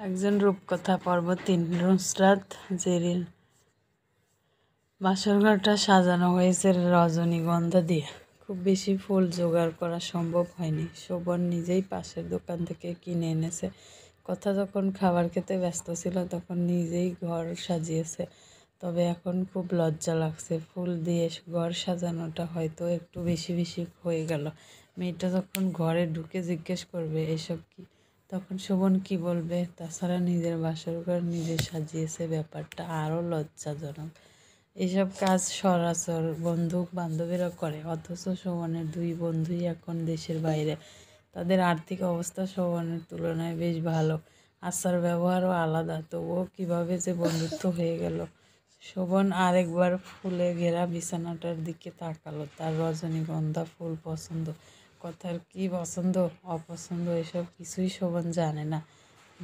একজন রূপকথা পর্ব ৩ নুসরাত জেরিন। বাসর ঘরটা সাজানো হয়েছে রজনীগন্ধা দিয়ে। খুব বেশি ফুল জোগাড় করা সম্ভব হয়নি। শোভন নিজেই পাশের দোকান থেকে কিনে এনেছে। কথা যখন খাবার খেতে ব্যস্ত ছিল তখন নিজেই ঘর সাজিয়েছে। তবে এখন খুব লজ্জা লাগছে। ফুল দিয়ে ঘর সাজানোটা হয়তো একটু বেশি বেশি হয়ে গেল। মেয়েটা যখন ঘরে ঢুকে জিজ্ঞেস করবে এসব কি, তখন শোভন কি বলবে? তাছাড়া নিজের বাসর ঘর নিজে সাজিয়েছে, ব্যাপারটা আরও লজ্জাজনক। এসব কাজ সরাসর বন্ধু বান্ধবীরা করে, অথচ শোভনের 2 বন্ধুই এখন দেশের বাইরে। তাদের আর্থিক অবস্থা শোভনের তুলনায় বেশ ভালো, আচার ব্যবহারও আলাদা, তবুও কীভাবে যে বন্ধুত্ব হয়ে গেল। শোভন আরেকবার ফুলে ঘেরা বিছানাটার দিকে তাকালো। তার রজনীগন্ধা ফুল পছন্দ। কথার কি পছন্দ অপছন্দ এসব কিছুই শোভন জানে না,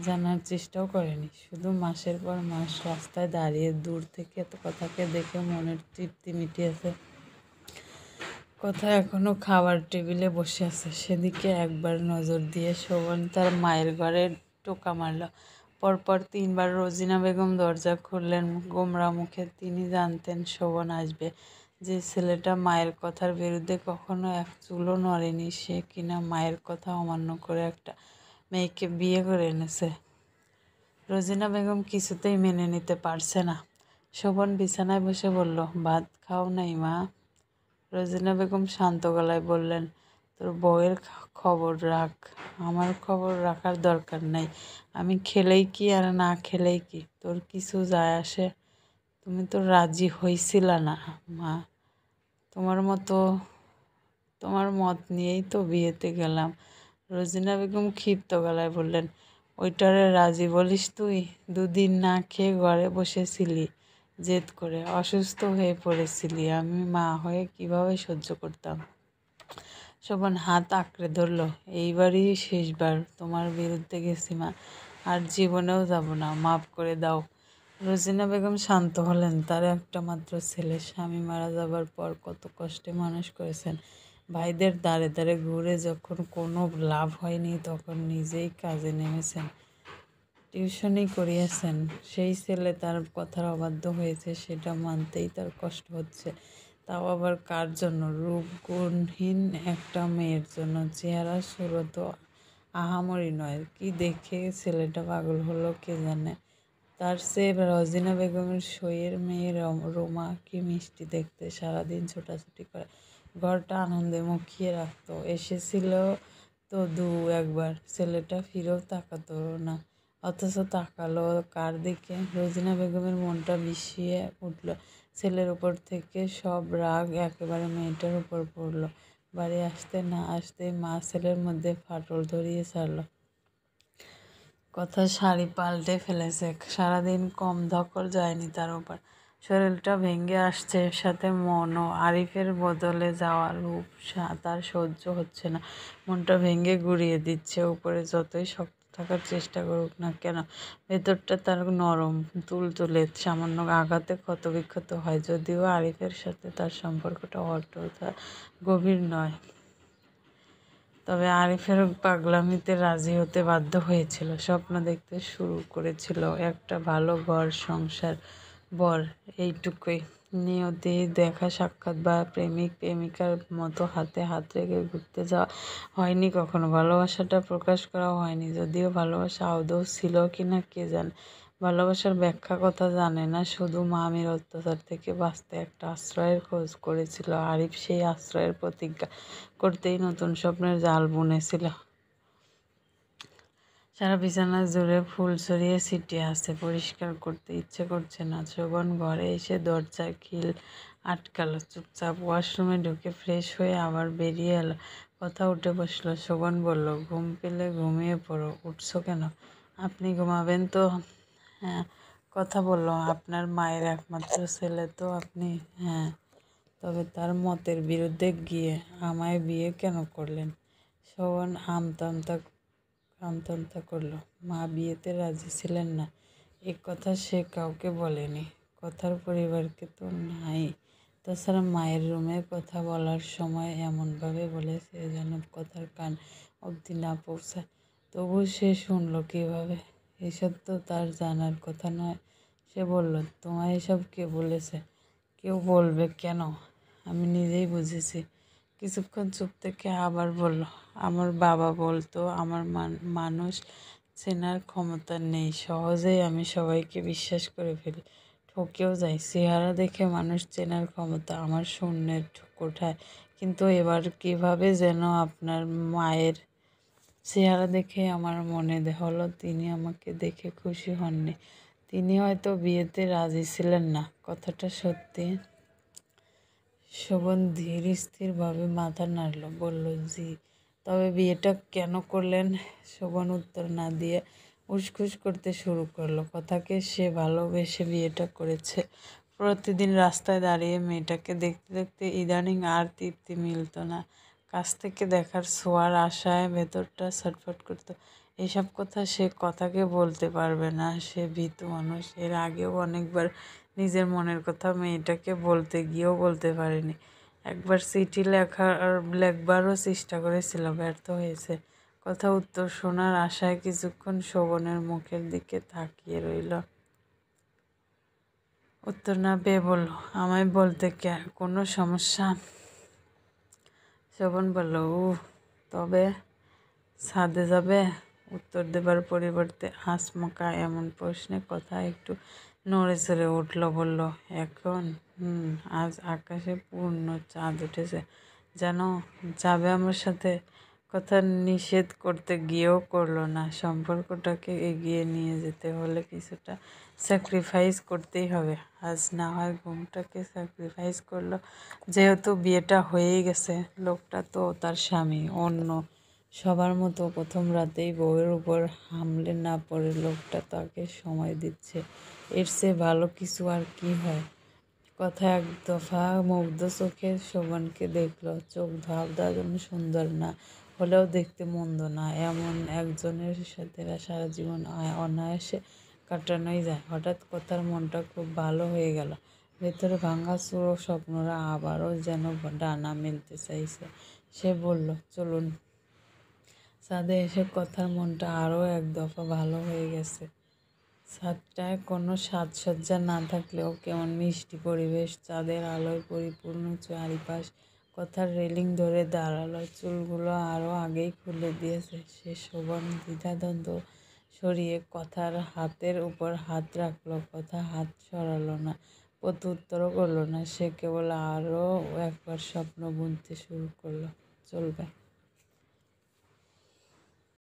জানার চেষ্টাও করেনি। শুধু মাসের পর মাস রাস্তায় দাঁড়িয়ে দূর থেকে কথাকে দেখে মনের তৃপ্তি মিটিয়েছে। কথা এখনো খাবার টেবিলে বসে আছে, সেদিকে একবার নজর দিয়ে শোভন তার মায়ের ঘরে টোকা মারল। পরপর 3 বার রোজিনা বেগম দরজা খুললেন গোমরা মুখে। তিনি জানতেন শোভন আসবে। যে ছেলেটা মায়ের কথার বিরুদ্ধে কখনো এক চুলও নড়েনি, সে কিনা মায়ের কথা অমান্য করে একটা মেয়েকে বিয়ে করে এনেছে। রোজিনা বেগম কিছুতেই মেনে নিতে পারছে না। শোভন বিছানায় বসে বলল, ভাত খাও নাই মা? রোজিনা বেগম শান্ত গলায় বললেন, তোর বউয়ের খবর রাখ, আমার খবর রাখার দরকার নাই। আমি খেলেই কি আর না খেলেই কি, তোর কিছু যায় আসে? তুমি তো রাজি হইছিলা না মা, তোমার মত নিয়েই তো বিয়েতে গেলাম। রোজিনা বেগম ক্ষিপ্ত গলায় বললেন, ওইটারে রাজি বলিস তুই? 2 দিন না খেয়ে ঘরে বসেছিলি জেদ করে, অসুস্থ হয়ে পড়েছিলি, আমি মা হয়ে কিভাবে সহ্য করতাম? শোভন হাত আঁকড়ে ধরল, এইবারই শেষবার তোমার বিরুদ্ধে গেছি মা, আর জীবনেও যাব না, মাফ করে দাও। রোজিনা বেগম শান্ত হলেন। তার একটা মাত্র ছেলে, স্বামী মারা যাবার পর কত কষ্টে মানুষ করেছেন। ভাইদের দাঁড়ে দাঁড়ে ঘুরে যখন কোনো লাভ হয়নি তখন নিজেই কাজে নেমেছেন, টিউশনি করিয়েছেন। সেই ছেলে তার কথার অবাধ্য হয়েছে, সেটা মানতেই তার কষ্ট হচ্ছে। তাও আবার কার জন্য? রূপগুণহীন একটা মেয়ের জন্য। চেহারা সুরত আহামরি নয়, কি দেখে ছেলেটা পাগল হলো কে জানে। তার চেয়ে রজিনা বেগমের সইয়ের মেয়ে রোমা কি মিষ্টি দেখতে, সারাদিন ছোটাছুটি করে ঘরটা আনন্দে মুখিয়ে রাখত। এসেছিল তো 2-1 বার, ছেলেটা ফিরেও তাকাতো না, অথচ তাকালো কার দিকে? রোজিনা বেগমের মনটা বিষিয়ে উঠল। ছেলের উপর থেকে সব রাগ একেবারে মেয়েটার উপর পড়ল। বাড়ি আসতে না আসতেই মা ছেলের মধ্যে ফাটল ধরিয়ে ছাড়ল। কথা শাড়ি পাল্টে ফেলেছে, সারাদিন কম ধকল যায়নি তার উপর। শরীরটা ভেঙে আসছে, সাথে মনও। আরিফের বদলে যাওয়া রূপ তার সহ্য হচ্ছে না। মনটা ভেঙে গুঁড়িয়ে দিচ্ছে। উপরে যতই শক্ত থাকার চেষ্টা করুক না কেন, ভেতরটা তার নরম তুলতুলে, সামান্য আঘাতে ক্ষতবিক্ষত হয়। যদিও আরিফের সাথে তার সম্পর্কটা অতটা গভীর নয়, তবে আরিফের পাগলামিতে রাজি হতে বাধ্য হয়েছিল। স্বপ্ন দেখতে শুরু করেছিল, একটা ভালো ঘর, সংসার, বর, এইটুকুই। নিয়তি দেখা সাক্ষাৎ বা প্রেমিক প্রেমিকার মতো হাতে হাত রেখে ঘুরতে যাওয়া হয়নি কখনো। ভালোবাসাটা প্রকাশ করা হয়নি, যদিও ভালোবাসা আদৌ ছিল কিনা কে জানে। ভালোবাসার ব্যাখ্যা কথা জানে না, শুধু মামির অত্যাচার থেকে বাঁচতে একটা আশ্রয়ের খোঁজ করেছিল আরিফ। সেই আশ্রয়ের প্রতিজ্ঞা করতেই নতুন স্বপ্নের জাল বুনেছিল। সারা বিছানা জুড়ে ফুল ছড়িয়ে ছিটিয়ে আছে, পরিষ্কার করতে ইচ্ছে করছে না। শোভন ঘরে এসে দরজার খিল আটকালো। চুপচাপ ওয়াশরুমে ঢুকে ফ্রেশ হয়ে আবার বেরিয়ে এলো। কথা উঠে বসলো। শোভন বলল, ঘুম পেলে ঘুমিয়ে পড়ো, উঠছো কেন? আপনি ঘুমাবেন তো? হ্যাঁ। কথা বলল, আপনার মায়ের একমাত্র ছেলে তো আপনি। হ্যাঁ। তবে তার মতের বিরুদ্ধে গিয়ে আমায় বিয়ে কেন করলেন? শোভন আমতা করল। মা বিয়েতে রাজি ছিলেন না, এ কথা সে কাউকে বলেনি। কথার পরিবারকে তো নাই। তাছাড়া মায়ের রুমে কথা বলার সময় এমনভাবে বলেছে যেন কথার কান অবধি না পৌঁছায়। তবু সে শুনল কীভাবে? এসব তো তার জানার কথা নয়। সে বলল, তোমায় এসব কে বলেছে? কেউ বলবে কেন, আমি নিজেই বুঝেছি। কিছুক্ষণ চুপ থেকে আবার বলল, আমার বাবা বলতো আমার মানুষ চেনার ক্ষমতা নেই। সহজেই আমি সবাইকে বিশ্বাস করে ফেলি, ঠকেও যাই। চেহারা দেখে মানুষ চেনার ক্ষমতা আমার শূন্যের কোঠায়। কিন্তু এবার কিভাবে যেন আপনার মায়ের চেহারা দেখে আমার মনে হলো তিনি আমাকে দেখে খুশি হননি। তিনি হয়তো বিয়েতে রাজি ছিলেন না। কথাটা সত্যি? শোভন ধীর স্থিরভাবে মাথা নাড়ল, বলল, জি। তবে বিয়েটা কেন করলেন? শোভন উত্তর না দিয়ে উসখুস করতে শুরু করলো। কথাকে সে ভালোবেসে বিয়েটা করেছে। প্রতিদিন রাস্তায় দাঁড়িয়ে মেয়েটাকে দেখতে দেখতে ইদানিং আর তৃপ্তি মিলত না। কাছ থেকে দেখার ছোঁয়ার আশায় ভেতরটা ছটফট করত। এসব কথা সে কথাকে বলতে পারবে না, সে ভীতু মানুষ। এর আগেও অনেকবার নিজের মনের কথা মেয়েটাকে বলতে গিয়েও বলতে পারেনি। একবার চিঠি লেখবারও চেষ্টা করেছিল, ব্যর্থ হয়েছে। কথা উত্তর শোনার আশায় কিছুক্ষণ শোভনের মুখের দিকে তাকিয়ে রইল। উত্তর না পেয়ে বলল, আমায় বলতে কোনো সমস্যা? শোভন বলল, তবে ছাদে যাবে? উত্তর দেবার পরিবর্তে আচমকা এমন প্রশ্নে কথা একটু নড়ে চড়ে উঠল। বলল, এখন? আজ আকাশে পূর্ণ চাঁদ উঠেছে, জানো? যাবে আমার সাথে? কথা নিষেধ করতে গিয়েও করল না। সম্পর্কটাকে এগিয়ে নিয়ে যেতে হলে কিছুটা স্যাক্রিফাইস করতেই হবে। আজ না হয় ঘুমটাকে স্যাক্রিফাইস করলো। যেহেতু বিয়েটা হয়েই গেছে, লোকটা তো তার স্বামী, অন্য সবার মতো প্রথম রাতেই বউয়ের উপর হামলে না পড়ে লোকটা তাকে সময় দিচ্ছে। এর চেয়ে ভালো কিছু আর কি হয়? কথা এক দফা মুগ্ধ চোখে শোভনকে দেখল। চোখ ভাবদারুণ সুন্দর না হলেও দেখতে মন্দ না। এমন একজনের সাথে সারা জীবন অনায়াসে কাটানোই যায়। হঠাৎ কথার মনটা খুব ভালো হয়ে গেল। ভেতরে ভাঙা চূড়ো স্বপ্নরা আবারও যেন ডানা মেলতে চাইছে। সে বলল, চলুন। ছাদে এসে কথার মনটা আরও এক দফা ভালো হয়ে গেছে। ছাদটায় কোনো সাজসজ্জা না থাকলেও কেমন মিষ্টি পরিবেশ, চাঁদের আলোয় পরিপূর্ণ চারিপাশ। কথার রেলিং ধরে দাঁড়ালো, চুলগুলো আরও আগেই খুলে দিয়েছে সে। শোভন দ্বিধাদ্বন্দ্ব সরিয়ে কথার হাতের উপর হাত রাখলো। কথা হাত সরালো না, প্রত্যুত্তরও করলো না। সে কেবল আরও একবার স্বপ্ন বুনতে শুরু করলো। চলবে।